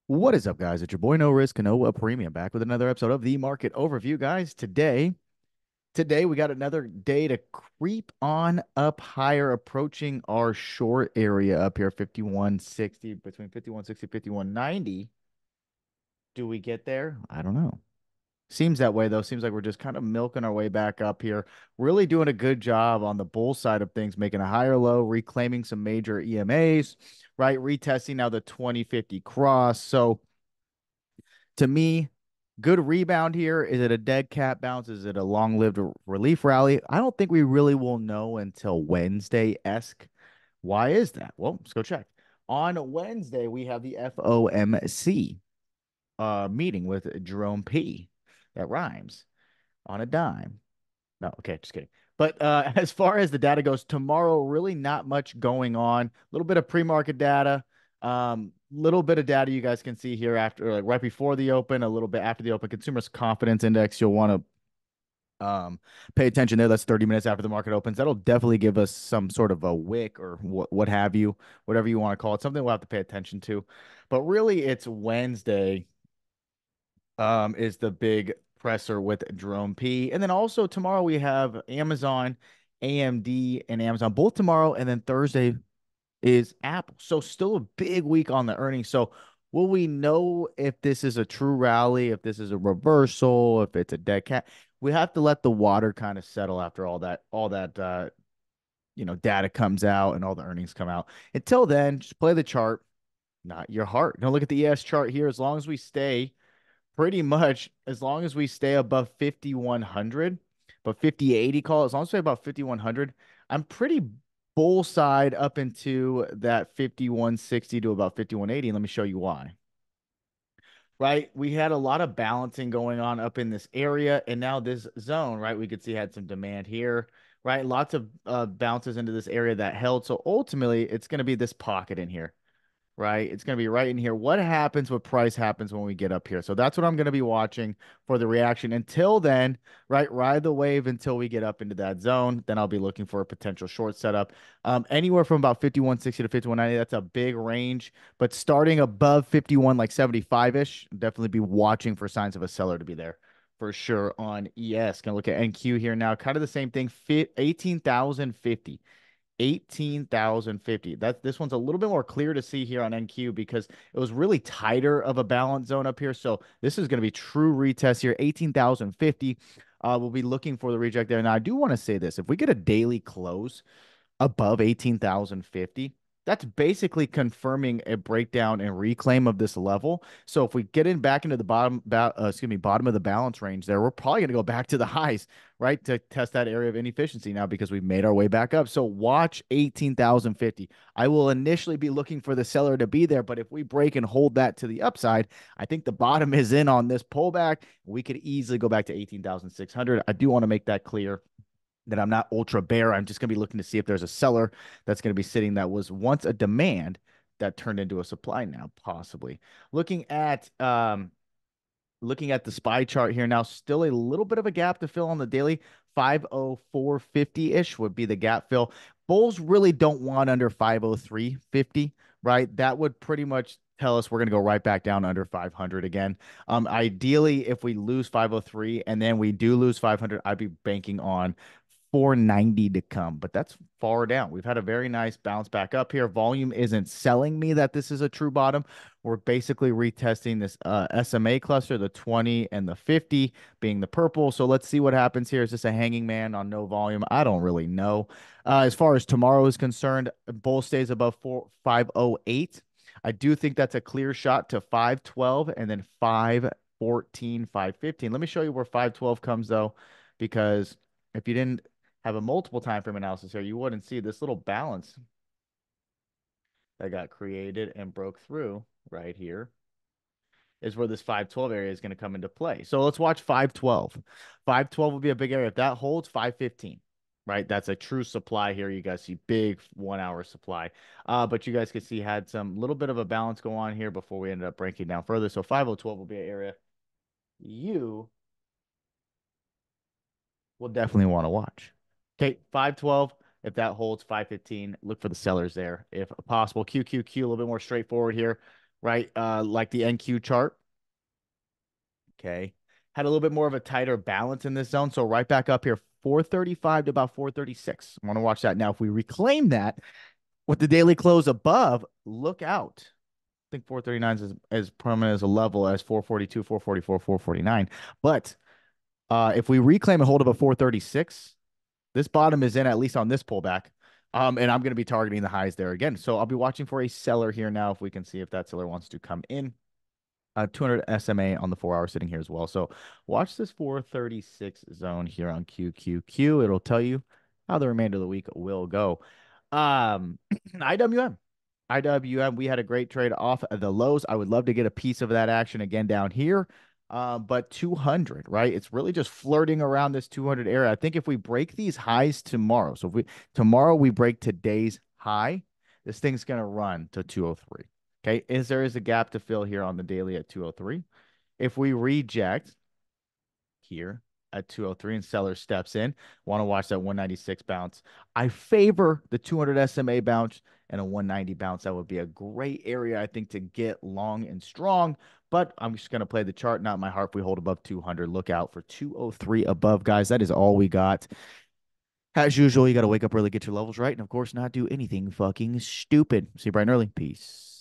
What is up, guys? It's your boy No Risk, No Premium, back with another episode of the Market Overview, guys. Today we got another day to creep on up higher, approaching our short area up here, 5160, between 5160 5190. Do we get there? I don't know. Seems that way though. Seems like we're just kind of milking our way back up here. Really doing a good job on the bull side of things, making a higher low, reclaiming some major EMAs, right? Retesting now the 2050 cross. So to me, good rebound here. Is it a dead cat bounce? Is it a long-lived relief rally? I don't think we really will know until Wednesday-esque. Why is that? Well, let's go check. On Wednesday, we have the FOMC meeting with Jerome P. That rhymes on a dime. No, okay, just kidding. But as far as the data goes, tomorrow, really not much going on. A little bit of pre-market data, little bit of data you guys can see here after, like right before the open, a little bit after the open. Consumers confidence index. You'll want to pay attention there. That's 30 minutes after the market opens. That'll definitely give us some sort of a wick or what have you, whatever you want to call it. Something we'll have to pay attention to. But really, it's Wednesday is the big presser with Jerome P. And then also tomorrow we have Amazon, AMD, and Amazon both tomorrow, and then Thursday is Apple. So still a big week on the earnings. So will we know if this is a true rally, if this is a reversal, if it's a dead cat? We have to let the water kind of settle after all that data comes out and all the earnings come out. Until then, just play the chart, not your heart. Don't look at the ES chart here. As long as we stay pretty much, as long as we stay above 5100, but 5080 call, as long as we stay about 5100, I'm pretty bull side up into that 5160 to about 5180. And let me show you why. Right? We had a lot of balancing going on up in this area, and now this zone, right? We could see had some demand here, right? Lots of bounces into this area that held. So ultimately, it's going to be this pocket in here, right? It's going to be right in here. What happens, what price happens when we get up here? So that's what I'm going to be watching for the reaction. Until then, right, ride the wave until we get up into that zone. Then I'll be looking for a potential short setup. Anywhere from about 5160 to 5190, that's a big range. But starting above 51, like 75-ish, definitely be watching for signs of a seller to be there for sure on ES. Gonna look at NQ here now. Kind of the same thing, 18,050. 18,050. This one's a little bit more clear to see here on NQ because it was really tighter of a balance zone up here. So this is going to be true retest here. 18,050. We'll be looking for the reject there. Now, I do want to say this. If we get a daily close above 18,050, that's basically confirming a breakdown and reclaim of this level. So if we get in back into the bottom of the balance range there, we're probably going to go back to the highs, right? To test that area of inefficiency now because we've made our way back up. So watch 18,050. I will initially be looking for the seller to be there, but if we break and hold that to the upside, I think the bottom is in on this pullback. We could easily go back to 18,600. I do want to make that clear that I'm not ultra bear. I'm just going to be looking to see if there's a seller that's going to be sitting that was once a demand that turned into a supply now, possibly. Looking at the SPY chart here now, still a little bit of a gap to fill on the daily. 504.50-ish would be the gap fill. Bulls really don't want under 503.50, right? That would pretty much tell us we're going to go right back down under 500 again. Ideally, if we lose 503 and then we do lose 500, I'd be banking on 490 to come, but that's far down. We've had a very nice bounce back up here. Volume isn't selling me that this is a true bottom. We're basically retesting this SMA cluster, the 20 and the 50 being the purple. So let's see what happens here. Is this a hanging man on no volume? I don't really know. As far as tomorrow is concerned, bull stays above 508. I do think that's a clear shot to 512 and then 514, 515. Let me show you where 512 comes though, because if you didn't have a multiple time frame analysis here, you wouldn't see this little balance that got created and broke through right here is where this 512 area is going to come into play. So let's watch 512. 512 will be a big area. If that holds, 515, right? That's a true supply here. You guys see big 1 hour supply. But you guys can see had some little bit of a balance go on here before we ended up breaking down further. So 5012 will be an area you will definitely want to watch. Okay, 512. If that holds 515, look for the sellers there if possible. QQQ, a little bit more straightforward here. right? Like the NQ chart. Okay. Had a little bit more of a tighter balance in this zone. So right back up here, 435 to about 436. I want to watch that. Now, if we reclaim that with the daily close above, look out. I think 439 is as prominent as a level as 442, 444, 449. But if we reclaim a hold of a 436, this bottom is in at least on this pullback. And I'm going to be targeting the highs there again. So I'll be watching for a seller here now if we can see if that seller wants to come in. 200 SMA on the 4 hour sitting here as well. So watch this 436 zone here on QQQ. It'll tell you how the remainder of the week will go. IWM. IWM, we had a great trade off of the lows. I would love to get a piece of that action again down here. But 200, right? It's really just flirting around this 200 area. I think if we break these highs tomorrow, so if we tomorrow we break today's high, this thing's going to run to 203. Okay, there is a gap to fill here on the daily at 203. If we reject here at 203 and seller steps in, want to watch that 196 bounce. I favor the 200 SMA bounce and a 190 bounce. That would be a great area, I think, to get long and strong. But I'm just going to play the chart, not my heart. If we hold above 200, look out for 203 above, guys. That is all we got. As usual, you got to wake up early, get your levels right, and of course, not do anything fucking stupid. See you bright and early. Peace.